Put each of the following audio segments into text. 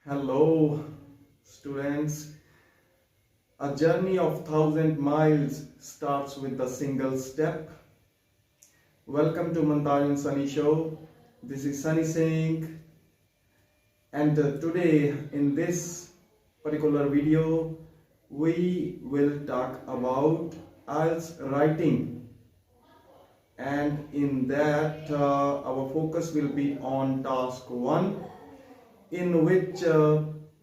Hello, students. A journey of 1,000 miles starts with a single step. Welcome to Mantaj and Sunny Show. This is Sunny saying, and today in this particular video, we will talk about Ielts writing, and in that, our focus will be on task 1, in which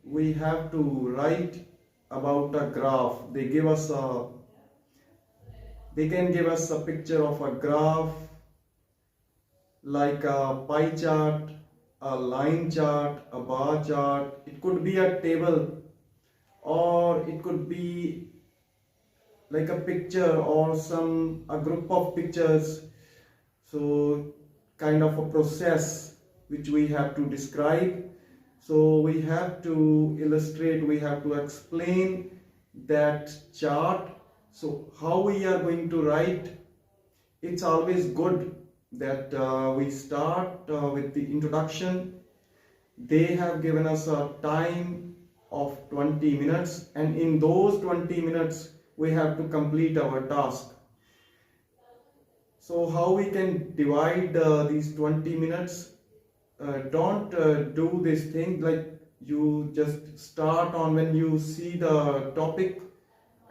we have to write about a graph. They can give us a picture of a graph like a pie chart, a line chart, a bar chart. It could be a table, or it could be like a picture or a group of pictures. So kind of a process which we have to describe. So we have to illustrate, we have to explain that chart. So how we are going to write, it's always good that we start with the introduction. They have given us a time of 20 minutes, and in those 20 minutes we have to complete our task. So how we can divide these 20 minutes? Don't do this thing like you just start on when you see the topic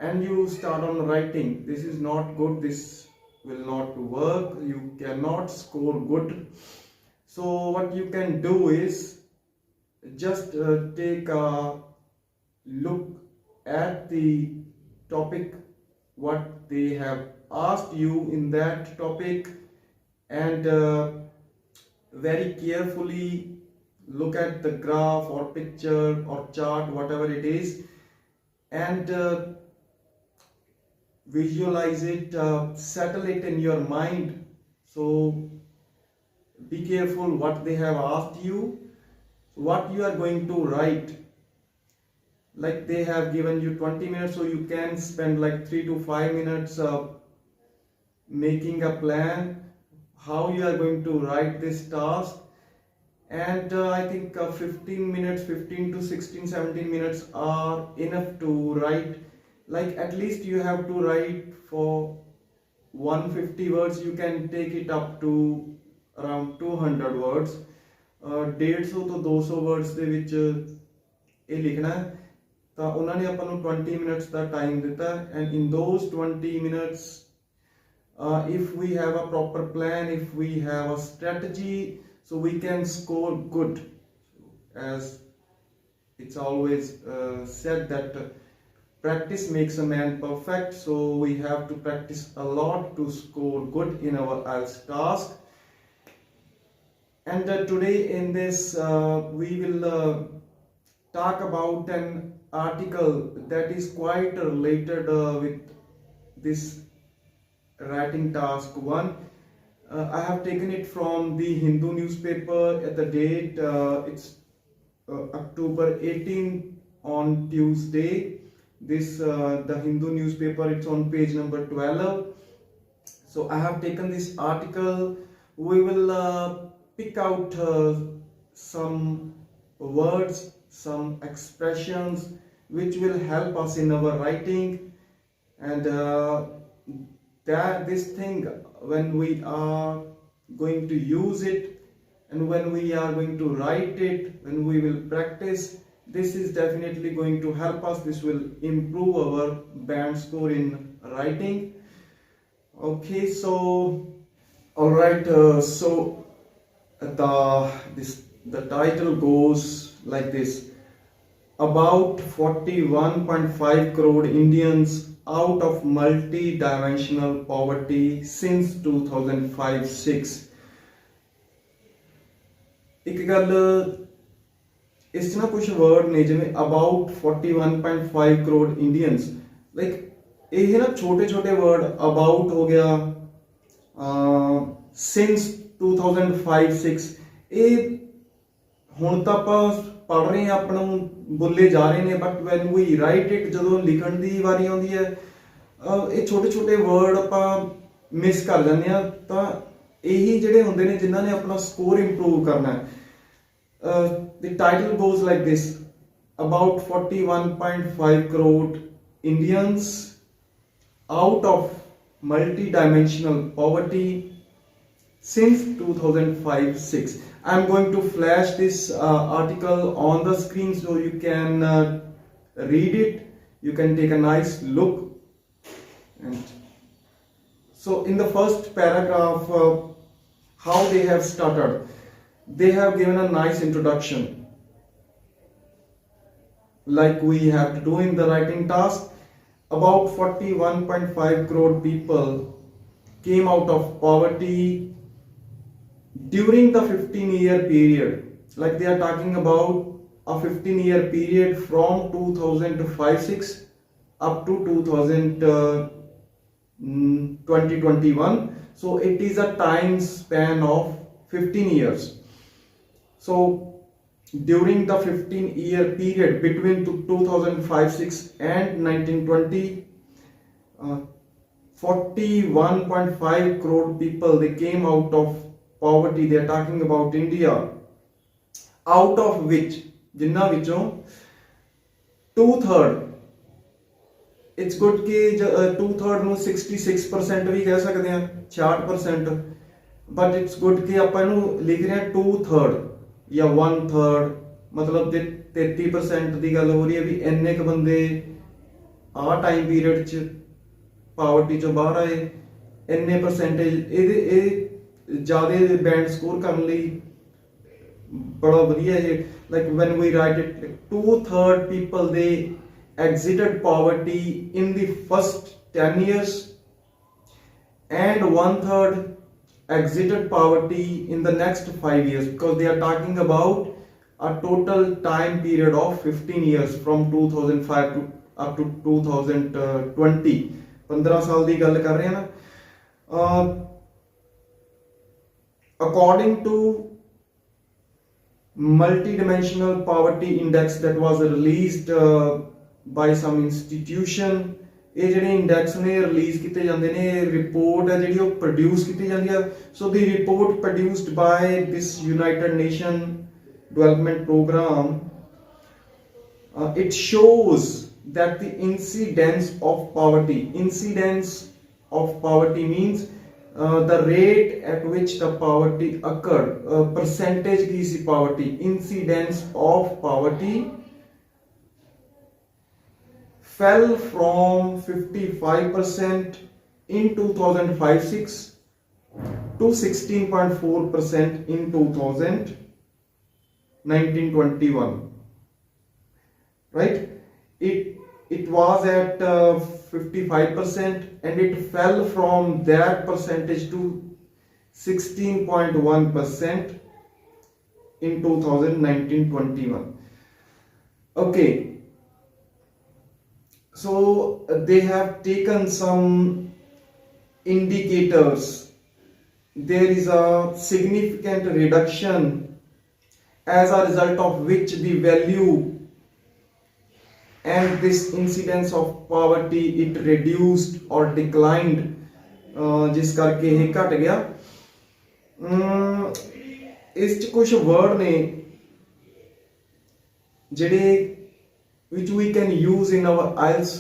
and you start on writing. This is not good. This will not work. You cannot score good. So what you can do is just take a look at the topic, what they have asked you in that topic, and very carefully look at the graph or picture or chart, whatever it is, and visualize it, settle it in your mind. So be careful what they have asked you, what you are going to write. Like they have given you 20 minutes, so you can spend like 3 to 5 minutes making a plan how you are going to write this task. And I think 15 to 16, 17 minutes are enough to write. Like at least you have to write for 150 words. You can take it up to around 200 words. 150 ਤੋਂ 200 words ਦੇ ਵਿੱਚ ਇਹ ਲਿਖਣਾ ਹੈ। ਤਾਂ ਉਹਨਾਂ ਨੇ ਆਪਾਂ ਨੂੰ 20 minutes ਦਾ time ਦਿੱਤਾ, and in those 20 minutes if we have a proper plan, if we have a strategy, so we can score good. As it's always said that practice makes a man perfect, so we have to practice a lot to score good in our IELTS task. And today in this we will talk about an article that is quite related with this writing task 1. I have taken it from the Hindu newspaper at the date it's October 18 on Tuesday. This the Hindu newspaper, it's on page number 12. So I have taken this article. We will pick out some words, some expressions which will help us in our writing, and that this thing, when we are going to use it and when we are going to write it, when we will practice, this is definitely going to help us. This will improve our band score in writing. Okay, so all right, so the title goes like this: about 41.5 crore Indians out of multi-dimensional poverty since 2005-06. ਇੱਕ ਗੱਲ ਇਸ 'ਚ ਨਾ ਕੁਝ word ਨੇ, ਜਿਵੇਂ about 41.5 crore Indians, like ਇਹ ਨਾ ਛੋਟੇ ਛੋਟੇ ਵਰਡ, about ਹੋ ਗਿਆ, since 2005-06, ਇਹ ਹੁਣ ਤਾਂ ਆਪਾਂ ਪੜ੍ਹ ਰਹੇ ਹਾਂ, ਆਪਾਂ ਨੂੰ ਬੋਲੇ ਜਾ ਰਹੇ ਨੇ, but when we write it, ਜਦੋਂ ਲਿਖਣ ਦੀ ਵਾਰੀ ਆਉਂਦੀ ਹੈ, ਇਹ ਛੋਟੇ ਛੋਟੇ ਵਰਡ ਆਪਾਂ ਮਿਸ ਕਰ ਜਾਂਦੇ ਹਾਂ। ਤਾਂ ਇਹੀ ਜਿਹੜੇ ਹੁੰਦੇ ਨੇ ਜਿਨ੍ਹਾਂ ਨੇ ਆਪਣਾ ਸਕੋਰ ਇੰਪਰੂਵ ਕਰਨਾ ਹੈ। the title goes like this: about 41.5 crore Indians out of multi-dimensional poverty since 2005-6. I'm going to flash this article on the screen so you can read it. You can take a nice look. And so in the first paragraph, how they have started, they have given a nice introduction, like we have to do in the writing task. About 41.5 crore people came out of poverty during the 15-year period. Like they are talking about a 15-year period from 2005-6 up to 2021. So it is a time span of 15 years. So during the 15-year period between 2005-6 and 1920, 41.5 crore people, they came out of poverty. They are talking about India, out of which, जिन्ना विचों 2/3, it's good कि 2/3 ਨੂੰ 66% भी कह सकते हैं, 66%, but it's good कि ਆਪਾਂ ਇਹਨੂੰ ਲਿਖ ਰਹੇ ਹਾਂ 2/3 ਜਾਂ 1/3, मतलब 33% ਦੀ ਗੱਲ ਹੋ ਰਹੀ ਹੈ ਵੀ ਇੰਨੇ ਕ ਬੰਦੇ ਆ ਟਾਈਮ ਪੀਰੀਅਡ 'ਚ ਪਾਵਰਟੀ ਚੋਂ ਬਾਹਰ ਆਏ, ਇੰਨੇ ਪਰਸੈਂਟੇਜ। ਇਹ ਜ਼ਿਆਦਾ ਬੈਂਡ ਸਕੋਰ ਕਰਨ ਲਈ ਬੜਾ ਵਧੀਆ ਇਹ, like when we write it, 2/3 people they exited poverty in the first 10 years and 1/3 exited poverty in the next 5 years, because they are talking about a total time period of 15 years from 2005 to up to 2020. 15 ਸਾਲ ਦੀ ਗੱਲ ਕਰ ਰਹੇ ਹਾਂ ਨਾ। According to multi-dimensional poverty index that was released by some institution, ਇਹ ਜਿਹੜੇ index ਨੇ release ਕੀਤੇ ਜਾਂਦੇ ਨੇ, ਰਿਪੋਰਟ ਹੈ ਜਿਹੜੀ ਉਹ ਪ੍ਰੋਡਿਊਸ ਕੀਤੀ ਜਾਂਦੀ ਹੈ। So the report produced by this United Nation Development Programme, it shows that the incidence of poverty means the rate at which the poverty occurred, percentage की सी poverty, incidence of poverty fell from 55% in 2005-6 to 16.4% in 2019-21. Right? It was at 55% and it fell from that percentage to 16.1% in 2019-21. Okay, so they have taken some indicators. There is a significant reduction as a result of which the value and this incidence of poverty it reduced or declined, जिस करके ये घट गया। इस च कुछ word ने जिहड़े which we can use in our Ielts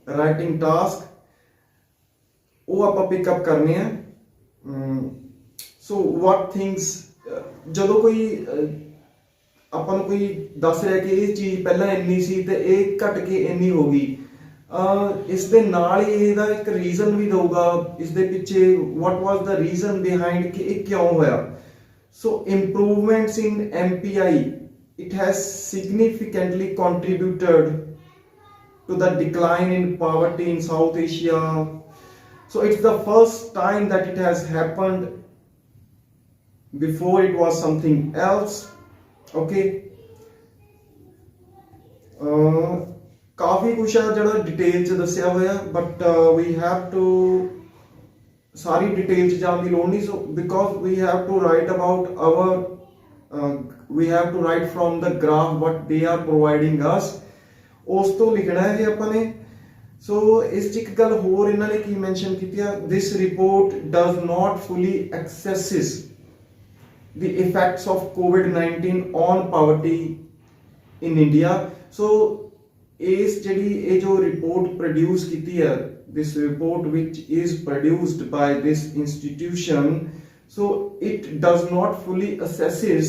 writing task, वो आपां pick up करने हैं। So what things, ਜਦੋਂ ਕੋਈ ਆਪਾਂ ਨੂੰ ਕੋਈ ਦੱਸ ਰਿਹਾ ਕਿ ਇਹ ਚੀਜ਼ ਪਹਿਲਾਂ ਇੰਨੀ ਸੀ ਤੇ ਇਹ ਘਟ ਕੇ ਇੰਨੀ ਹੋ ਗਈ, ਇਸ ਦੇ ਨਾਲ ਹੀ ਇਹਦਾ ਇੱਕ ਰੀਜ਼ਨ ਵੀ ਦਊਗਾ ਇਸ ਦੇ ਪਿੱਛੇ, what was the reason behind ਕਿ ਇਹ ਕਿਉਂ ਹੋਇਆ। So improvements in MPI, it has significantly contributed to the decline in poverty in South Asia. So it's the first time that it has happened. Before it was something else. Okay, काफ़ी कुछ है जो detail च दसिया हुआ, but we have to सारी detail च जाने की लोड़ नहीं। So because we have to write about our, we have to write from the graph what they are providing us, उस तो लिखना है जी अपने। सो इस एक गल होर इन्होंने की मैंशन की, this report does not fully axes the effects of COVID-19 on poverty in India. So ਇਸ ਜਿਹੜੀ ਇਹ ਜੋ report produce ਕੀਤੀ ਹੈ, this report which is produced by this institution, so it does not fully assesses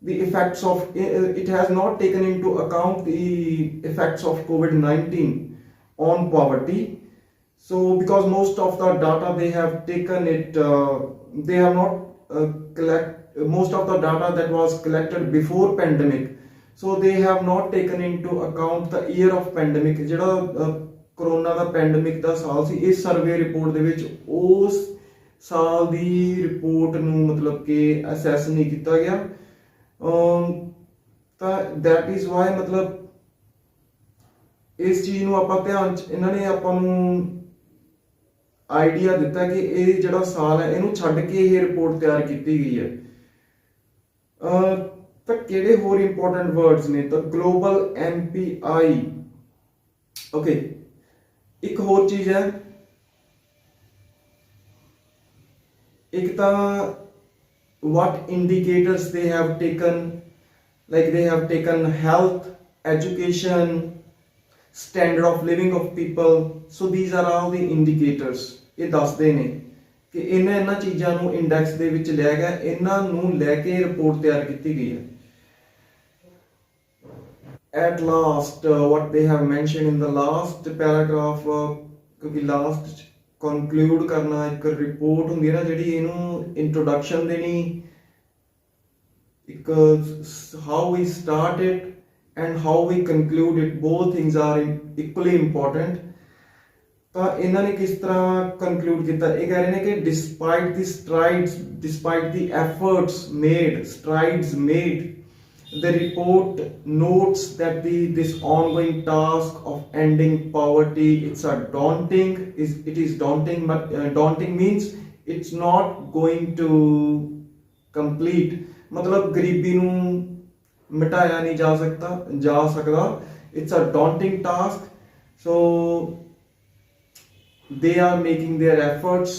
the effects of, it has not taken into account the effects of COVID-19 on poverty. So because most of the data they have taken it, they have not most of the data that was collected before pandemic, so they have not taken into account the year of pandemic. ਜਿਹੜਾ corona ਦਾ pandemic ਦਾ ਸਾਲ ਸੀ, ਇਸ survey report ਦੇ ਵਿੱਚ ਉਸ ਸਾਲ ਦੀ report ਨੂੰ ਮਤਲਬ ਕਿ ਅਸੈਸ ਨਹੀਂ ਕੀਤਾ ਗਿਆ। ਤਾਂ ਦੈਟ ਇਜ਼ ਵਾਈ ਮਤਲਬ ਇਸ ਚੀਜ਼ ਨੂੰ ਆਪਾਂ ਧਿਆਨ ਚ, ਇਹਨਾਂ ਨੇ ਆਪਾਂ ਨੂੰ ਆਈਡੀਆ ਦਿੱਤਾ ਕਿ ਇਹ ਜਿਹੜਾ ਸਾਲ ਹੈ ਇਹਨੂੰ ਛੱਡ ਕੇ ਇਹ ਰਿਪੋਰਟ ਤਿਆਰ ਕੀਤੀ ਗਈ ਹੈ। ਤਾਂ ਕਿਹੜੇ ਹੋਰ ਇੰਪੋਰਟੈਂਟ ਵਰਡਸ ਨੇ, ਤਾਂ ਗਲੋਬਲ MPI, ਓਕੇ। ਇੱਕ ਹੋਰ ਚੀਜ਼ ਹੈ, ਇੱਕ ਤਾਂ what indicators they have taken, like they have taken health, education, standard of living of people, so these are all the indicators। ਇਹ ਦੱਸਦੇ ਨੇ ਕਿ ਇਹਨਾਂ ਚੀਜ਼ਾਂ ਨੂੰ ਇੰਡੈਕਸ ਦੇ ਵਿੱਚ ਲਿਆ ਗਿਆ, ਇਹਨਾਂ ਨੂੰ ਲੈ ਕੇ ਰਿਪੋਰਟ ਤਿਆਰ ਕੀਤੀ ਗਈ ਹੈ। At last, what they have mentioned in the last paragraph, ਕਿਉਂਕਿ ਲਾਸਟ conclude ਕਰਨਾ ਇੱਕ ਰਿਪੋਰਟ ਹੁੰਦੀ ਹੈ ਨਾ ਜਿਹੜੀ ਇਹਨੂੰ ਇੰਟਰੋਡਕਸ਼ਨ ਦੇਣੀ, ਇੱਕ how we start it and how we conclude it, both things are equally important। ਤਾਂ ਇਹਨਾਂ ਨੇ ਕਿਸ ਤਰ੍ਹਾਂ conclude ਕੀਤਾ, ਇਹ ਕਹਿ ਰਹੇ ਨੇ ਕਿ despite the strides, despite the efforts made, strides made, the report notes that this ongoing task of ending poverty, it's a daunting, it is daunting, but daunting means it's not going to complete, मतलब गरीबी ਨੂੰ ਮਿਟਾਇਆ ਨਹੀਂ ਜਾ ਸਕਦਾ, it's a daunting task, so they are making their efforts।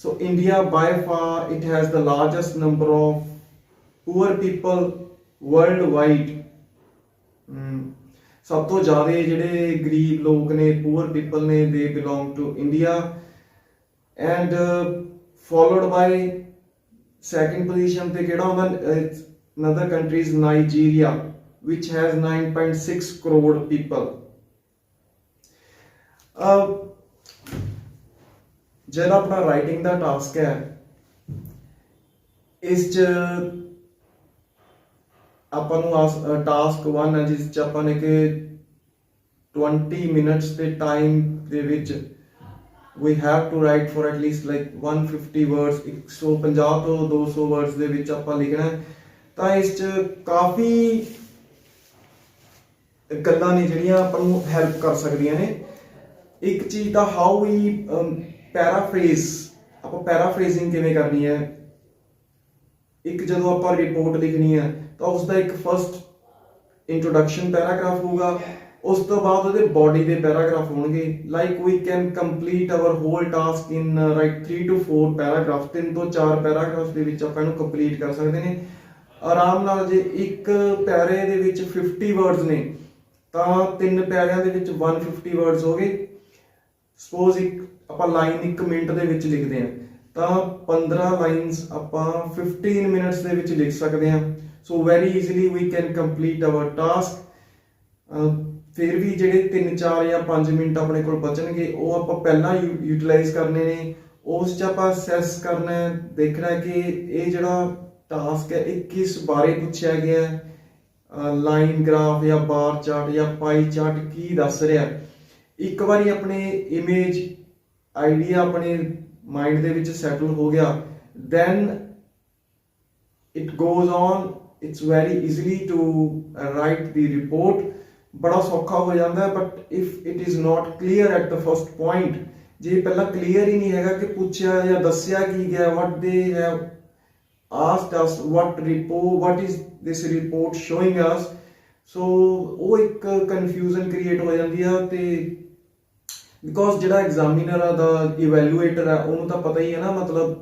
So India by far it has the largest number of poor people worldwide। ਸਭ ਤੋਂ ਜ਼ਿਆਦਾ ਜਿਹੜੇ ਗਰੀਬ ਲੋਕ ਨੇ, poor people ਨੇ, they belong to India, and followed by second position ਤੇ ਕਿਹੜਾ ਹੁੰਦਾ, another country is Nigeria which has 9.6 crore people। ਜਿਹੜਾ ਆਪਣਾ ਰਾਈਟਿੰਗ ਦਾ ਟਾਸਕ ਹੈ, ਇਸ 'ਚ ਆਪਾਂ ਨੂੰ ਟਾਸਕ 1 ਹੈ ਜਿਸ 'ਚ ਆਪਾਂ ਨੇ ਕਿ 20 ਮਿੰਟਸ ਦੇ ਟਾਈਮ ਦੇ ਵਿੱਚ we have to write for at least like 150 words, 150 ਤੋਂ 200 words ਦੇ ਵਿੱਚ ਆਪਾਂ ਲਿਖਣਾ ਹੈ। ਤਾਂ ਇਸ 'ਚ ਕਾਫੀ ਗੱਲਾਂ ਨੇ ਜਿਹੜੀਆਂ ਆਪਾਂ ਨੂੰ ਹੈਲਪ ਕਰ ਸਕਦੀਆਂ ਨੇ। ਇੱਕ ਚੀਜ਼ ਤਾਂ ਹਾਊ ਵੀ ਪੈਰਾਫਰੇਜ਼, ਆਪਾਂ ਪੈਰਾਫਰੇਜ਼ਿੰਗ ਕਿਵੇਂ ਕਰਨੀ ਹੈ। ਇੱਕ ਜਦੋਂ ਆਪਾਂ ਰਿਪੋਰਟ ਲਿਖਣੀ ਹੈ ਤਾਂ ਉਸਦਾ ਇੱਕ ਫਸਟ ਇੰਟਰੋਡਕਸ਼ਨ ਪੈਰਾਗ੍ਰਾਫ ਹੋਊਗਾ, ਉਸ ਤੋਂ ਬਾਅਦ ਉਹਦੇ ਬੋਡੀ ਦੇ ਪੈਰਾਗ੍ਰਾਫ ਹੋਣਗੇ। Like we can complete our whole task in write 3 to 4 paragraph, 3 ਤੋਂ 4 ਪੈਰਾਗ੍ਰਾਫ ਦੇ ਵਿੱਚ ਆਪਾਂ ਇਹਨੂੰ ਕੰਪਲੀਟ ਕਰ ਸਕਦੇ ਨੇ ਆਰਾਮ ਨਾਲ। ਜੇ ਇੱਕ ਪੈਰੇ ਦੇ ਵਿੱਚ 50 ਵਰਡਸ ਨੇ ਤਾਂ 3 ਪੈਰਿਆਂ ਦੇ ਵਿੱਚ 150 ਵਰਡਸ ਹੋ ਗਏ। ਸਪੋਜ਼ ਇੱਕ ਆਪਾਂ ਲਾਈਨ 1 ਮਿੰਟ ਦੇ ਵਿੱਚ ਲਿਖਦੇ ਹਾਂ ਤਾਂ 15 ਲਾਈਨਸ ਆਪਾਂ 15 ਮਿੰਟਸ ਦੇ ਵਿੱਚ ਲਿਖ ਸਕਦੇ ਹਾਂ। So very easily we can complete our task. ਫਿਰ ਵੀ ਜਿਹੜੇ 3, 4 ਜਾਂ 5 ਮਿੰਟ ਆਪਣੇ ਕੋਲ ਬਚਣਗੇ ਉਹ ਆਪਾਂ ਪਹਿਲਾਂ ਯੂਟੀਲਾਈਜ਼ ਕਰਨੇ ਨੇ। ਉਸ 'ਚ ਆਪਾਂ ਅਸੈਸ ਕਰਨਾ ਹੈ, ਦੇਖਣਾ ਹੈ ਕਿ ਇਹ ਜਿਹੜਾ ਟਾਸਕ ਹੈ ਇਹ ਕਿਸ ਬਾਰੇ ਪੁੱਛਿਆ ਗਿਆ ਹੈ, ਲਾਈਨ ਗ੍ਰਾਫ ਜਾਂ ਬਾਰ ਚਾਰਟ ਜਾਂ ਪਾਈ ਚਾਰਟ ਕੀ ਦੱਸ ਰਿਹਾ। ਇੱਕ ਵਾਰੀ ਆਪਣੇ ਇਮੇਜ ਆਈਡੀਆ ਆਪਣੇ ਮਾਈਂਡ ਦੇ ਵਿੱਚ ਸੈਟਲ ਹੋ ਗਿਆ, then it goes on, it's very easily to write the report। ਬੜਾ ਸੌਖਾ ਹੋ ਜਾਂਦਾ ਹੈ। But if it is not clear at the first point, ਜੇ ਪਹਿਲਾਂ ਕਲੀਅਰ ਹੀ ਨਹੀਂ ਹੈਗਾ ਕਿ ਪੁੱਛਿਆ ਜਾਂ ਦੱਸਿਆ ਕੀ ਗਿਆ, what they have asked us, what is this report showing us, so ਉਹ ਇੱਕ ਕਨਫਿਊਜ਼ਨ ਕ੍ਰੀਏਟ ਹੋ ਜਾਂਦੀ ਆ। ਤੇ ਬਿਕੋਜ਼ ਜਿਹੜਾ ਐਗਜ਼ਾਮੀਨਰ ਆ ਦਾ ਇਵੈਲੂਏਟਰ ਆ ਉਹਨੂੰ ਤਾਂ ਪਤਾ ਹੀ ਹੈ ਨਾ, ਮਤਲਬ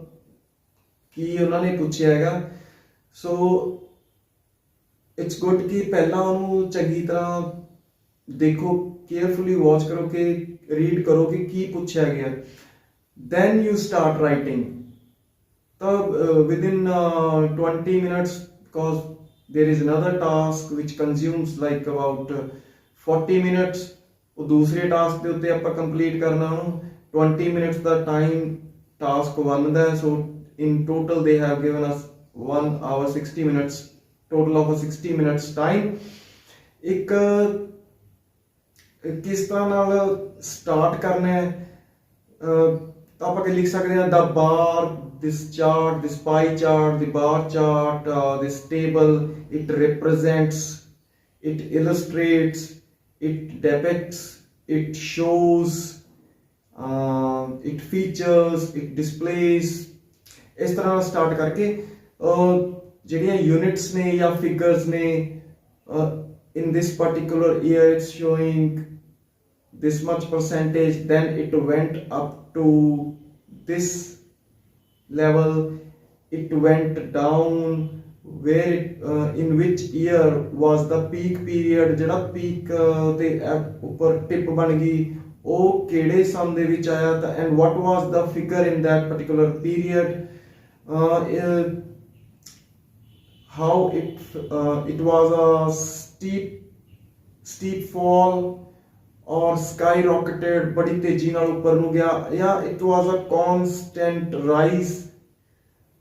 ਕੀ ਉਹਨਾਂ ਨੇ ਪੁੱਛਿਆ ਹੈਗਾ। ਸੋ ਇਟਸ ਗੁੱਡ ਕਿ ਪਹਿਲਾਂ ਉਹਨੂੰ ਚੰਗੀ ਤਰ੍ਹਾਂ ਦੇਖੋ, ਕੇਅਰਫੁਲੀ ਵਾਚ ਕਰੋ ਕਿ ਰੀਡ ਕਰੋ ਕਿ ਕੀ ਪੁੱਛਿਆ ਗਿਆ, then you start writing। ਤਾਂ within 20 minutes, because there is another task which consumes like about 40 minutes, ਉਹ ਦੂਸਰੇ ਟਾਸਕ ਦੇ ਉੱਤੇ ਆਪਾਂ ਕੰਪਲੀਟ ਕਰਨਾ ਉਹਨੂੰ 20 minutes the time task 1 the. So in total they have given us 1 hour 60 minutes, total of 60 minutes time। ਇੱਕ ਕਿਸ ਤਰ੍ਹਾਂ ਨਾਲ ਸਟਾਰਟ ਕਰਨਾ ਹੈ, ਤਾਂ ਆਪਾਂ ਕੀ ਲਿਖ ਸਕਦੇ ਹਾਂ, the bar, this chart, this pie chart, the bar chart, this table, it represents, it illustrates, it depicts, it shows, it features, it displays। ਇਸ ਤਰ੍ਹਾਂ ਨਾਲ ਸਟਾਰਟ ਕਰਕੇ ਜਿਹੜੀਆਂ ਯੂਨਿਟਸ ਨੇ ਜਾਂ ਫਿਗਰਸ ਨੇ, in this particular year it's showing this much percentage, then it went up to this level, it went down, where it, in which year was the peak period, ਜਿਹੜਾ peak ਤੇ ਉੱਪਰ tip ਬਣ ਗਈ ਉਹ ਕਿਹੜੇ ਸਨ ਦੇ ਵਿੱਚ ਆਇਆ, ਤਾਂ and what was the figure in that particular period, how it was a steep fall or skyrocketed, ਬੜੀ ਤੇਜ਼ੀ ਨਾਲ ਉੱਪਰ ਨੂੰ ਗਿਆ, ਜਾਂ it was a constant rise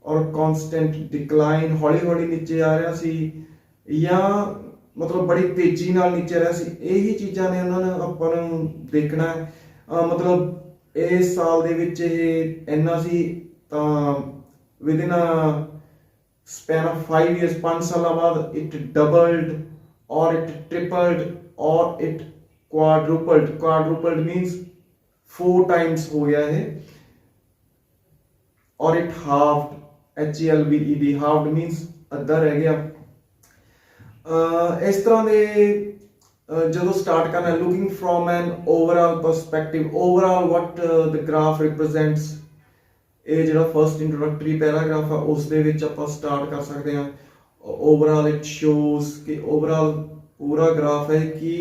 or constant decline, ਹੌਲੀ ਹੌਲੀ ਨੀਚੇ ਆ ਰਿਹਾ ਸੀ, ਜਾਂ ਮਤਲਬ ਬੜੀ ਤੇਜ਼ੀ ਨਾਲ ਨੀਚੇ ਆ ਰਿਹਾ ਸੀ। ਇਹੀ ਚੀਜ਼ਾਂ ਨੇ ਉਹਨਾਂ ਨੇ ਆਪਾਂ ਨੂੰ ਦੇਖਣਾ ਹੈ। ਮਤਲਬ ਇਸ ਸਾਲ ਦੇ ਵਿੱਚ ਇਹ ਇੰਨਾ ਸੀ, ਤਾਂ within a span of 5 years, 5 ਸਾਲਾਂ ਬਾਅਦ it doubled or it tripled or it quadrupled means 4 times ਹੋ ਗਿਆ ਇਹ, or it halved, HELVED, halved means ਅੱਧਾ ਰਹਿ ਗਿਆ। ਇਸ ਤਰ੍ਹਾਂ ਦੇ ਜਦੋਂ ਸਟਾਰਟ ਕਰਨਾ, looking from an overall perspective, overall what the graph represents, ਇਹ ਜਿਹੜਾ ਫਸਟ ਇੰਟਰੋਡਕਟਰੀ ਪੈਰਾਗ੍ਰਾਫ ਆ ਉਸ ਦੇ ਵਿੱਚ ਆਪਾਂ ਸਟਾਰਟ ਕਰ ਸਕਦੇ ਹਾਂ। ਓਵਰਆਲ ਇਟ ਸ਼ੋਜ਼ ਕਿ ਓਵਰਆਲ ਪੂਰਾ ਗ੍ਰਾਫ ਹੈ ਕੀ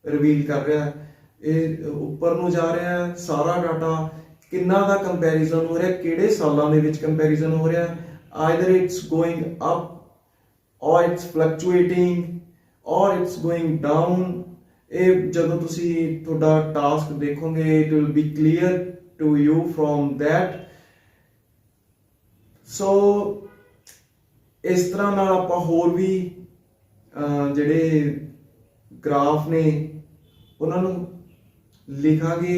ਰਿਵੀਲ ਕਰ ਰਿਹਾ ਹੈ, ਇਹ ਉੱਪਰ ਨੂੰ ਜਾ ਰਿਹਾ ਹੈ ਸਾਰਾ ਡਾਟਾ, ਕਿੰਨਾ ਦਾ ਕੰਪੈਰੀਜ਼ਨ ਹੋ ਰਿਹਾ, ਕਿਹੜੇ ਸਾਲਾਂ ਦੇ ਵਿੱਚ ਕੰਪੈਰੀਜ਼ਨ ਹੋ ਰਿਹਾ, either it's going up or it's fluctuating or it's going down। ਇਹ ਜਦੋਂ ਤੁਸੀਂ ਤੁਹਾਡਾ ਟਾਸਕ ਦੇਖੋਗੇ it will be clear to you from that। ਸੋ ਇਸ ਤਰ੍ਹਾਂ ਨਾਲ ਆਪਾਂ ਹੋਰ ਵੀ ਜਿਹੜੇ ਗ੍ਰਾਫ ਨੇ ਉਹਨਾਂ ਨੂੰ ਲਿਖਾਂਗੇ,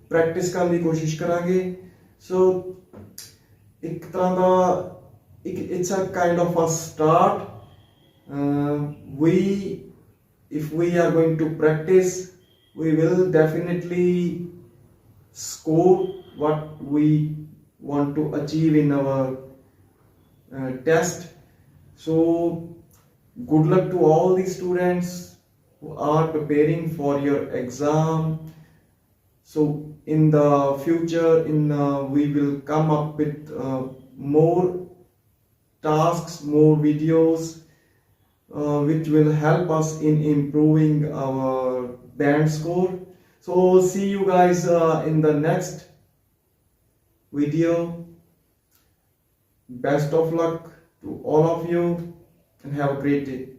ਪ੍ਰੈਕਟਿਸ ਕਰਨ ਦੀ ਕੋਸ਼ਿਸ਼ ਕਰਾਂਗੇ। ਸੋ ਇੱਕ ਤਰ੍ਹਾਂ ਦਾ it's a kind of a start। if we are going to practice, we will definitely score what we want to achieve in our test। So good luck to all the students who are preparing for your exam। So in the future, we will come up with more tasks, more videos which will help us in improving our band score। So see you guys in the next video। Best of luck to all of you and have a great day।